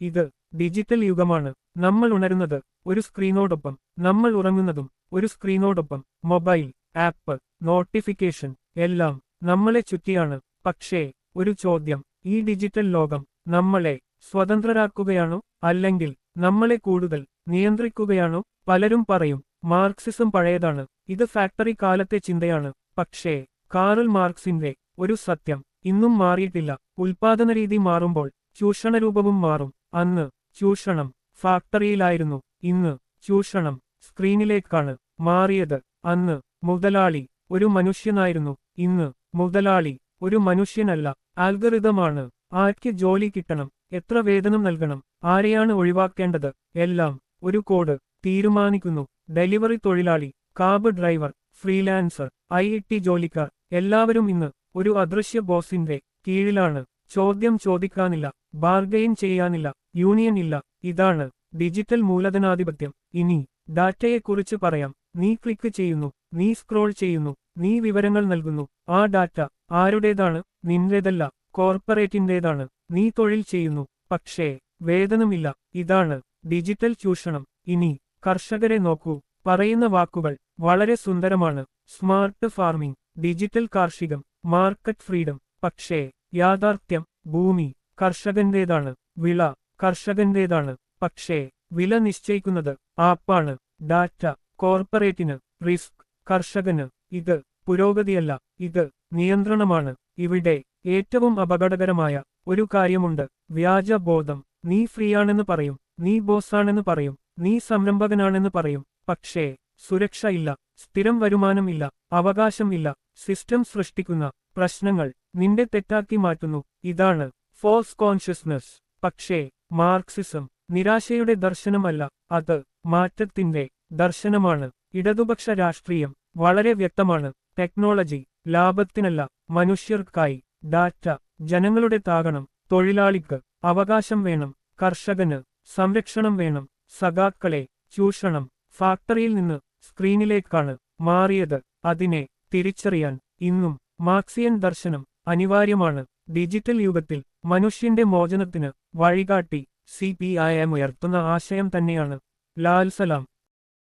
ഇത് ഡിജിറ്റൽ യുഗമാണ്. നമ്മൾ ഉണരുന്നത് ഒരു സ്ക്രീനോടൊപ്പം, നമ്മൾ ഉറങ്ങുന്നതും ഒരു സ്ക്രീനോടൊപ്പം. മൊബൈൽ, ആപ്പ്, നോട്ടിഫിക്കേഷൻ എല്ലാം നമ്മളെ ചുറ്റിയാണ്. പക്ഷേ ഒരു ചോദ്യം, ഈ ഡിജിറ്റൽ ലോകം നമ്മളെ സ്വതന്ത്രരാക്കുകയാണോ അല്ലെങ്കിൽ നമ്മളെ കൂടുതൽ നിയന്ത്രിക്കുകയാണോ? പലരും പറയും മാർക്സിസം പഴയതാണ്, ഇത് ഫാക്ടറി കാലത്തെ ചിന്തയാണ്. പക്ഷേ കാറൽ മാർക്സിന്റെ ഒരു സത്യം ഇന്നും മാറിയിട്ടില്ല. ഉൽപാദനരീതി മാറുമ്പോൾ ചൂഷണരൂപവും മാറും. അന്ന് ചൂഷണം ഫാക്ടറിയിലായിരുന്നു, ഇന്ന് ചൂഷണം സ്ക്രീനിലേക്കാണ് മാറിയത്. അന്ന് മുതലാളി ഒരു മനുഷ്യനായിരുന്നു, ഇന്ന് മുതലാളി ഒരു മനുഷ്യനല്ല, ആൽഗറിതമാണ്. ആർക്ക് ജോലി കിട്ടണം, എത്ര വേതനം നൽകണം, ആരെയാണ് ഒഴിവാക്കേണ്ടത്, എല്ലാം ഒരു കോഡ് തീരുമാനിക്കുന്നു. ഡെലിവറി തൊഴിലാളി, കാബ് ഡ്രൈവർ, ഫ്രീലാൻസർ, IT ജോലിക്കാർ എല്ലാവരും ഇന്ന് ഒരു അദൃശ്യ ബോസിന്റെ കീഴിലാണ്. ചോദ്യം ചോദിക്കാനില്ല, ബാർഗെയിൻ ചെയ്യാനില്ല, യൂണിയൻ ഇല്ല. ഇതാണ് ഡിജിറ്റൽ മൂലധനാധിപത്യം. ഇനി ഡാറ്റയെക്കുറിച്ച് പറയാം. നീ ക്ലിക്ക് ചെയ്യുന്നു, നീ സ്ക്രോൾ ചെയ്യുന്നു, നീ വിവരങ്ങൾ നൽകുന്നു. ആ ഡാറ്റ ആരുടേതാണ്? നിന്റേതല്ല, കോർപ്പറേറ്റിന്റേതാണ്. നീ തൊഴിൽ ചെയ്യുന്നു, പക്ഷേ വേതനമില്ല. ഇതാണ് ഡിജിറ്റൽ ചൂഷണം. ഇനി കർഷകരെ നോക്കൂ. പറയുന്ന വാക്കുകൾ വളരെ സുന്ദരമാണ്. സ്മാർട്ട് ഫാർമിംഗ്, ഡിജിറ്റൽ കാർഷികം, മാർക്കറ്റ് ഫ്രീഡം. പക്ഷേ യാഥാർത്ഥ്യം, ഭൂമി കർഷകന്റേതാണ്, വിള കർഷകന്റേതാണ്. പക്ഷേ വില നിശ്ചയിക്കുന്നത് ആപ്പാണ്, ഡാറ്റ കോർപ്പറേറ്റിന്, റിസ്ക് കർഷകന്. ഇത് പുരോഗതിയല്ല, ഇത് നിയന്ത്രണമാണ്. ഇവിടെ ഏറ്റവും അപകടകരമായ ഒരു കാര്യമുണ്ട്, വ്യാജബോധം. നീ ഫ്രീയാണെന്ന് പറയും, നീ ബോസാണെന്ന് പറയും, നീ സംരംഭകനാണെന്ന് പറയും. പക്ഷേ സുരക്ഷ ഇല്ല, സ്ഥിരം വരുമാനം ഇല്ല, അവകാശം ഇല്ല. സിസ്റ്റം സൃഷ്ടിക്കുന്ന പ്രശ്നങ്ങൾ നിന്റെ തെറ്റാക്കി മാറ്റുന്നു. ഇതാണ് ഫോൾസ് കോൺഷ്യസ്നസ്. പക്ഷേ മാർക്സിസം നിരാശയുടെ ദർശനമല്ല, അത് മാറ്റത്തിന്റെ ദർശനമാണ്. ഇടതുപക്ഷ രാഷ്ട്രീയം വളരെ വ്യക്തമാണ്. ടെക്നോളജി ലാഭത്തിനല്ല, മനുഷ്യർക്കായി. ഡാറ്റ ജനങ്ങളുടെ താകണം. തൊഴിലാളിക്ക് അവകാശം വേണം, കർഷകന് സംരക്ഷണം വേണം. സഖാക്കളെ ചൂഷണം ഫാക്ടറിയിൽ നിന്ന് സ്ക്രീനിലേക്കാണ് മാറിയത്. അതിനെ തിരിച്ചറിയാൻ ഇന്നും മാർക്സിയൻ ദർശനം അനിവാര്യമാണ്. ഡിജിറ്റൽ യുഗത്തിൽ മനുഷ്യന്റെ മോചനത്തിന് വഴികാട്ടി CPIM ഉയർത്തുന്ന ആശയം തന്നെയാണ്. ലാൽ സലാം.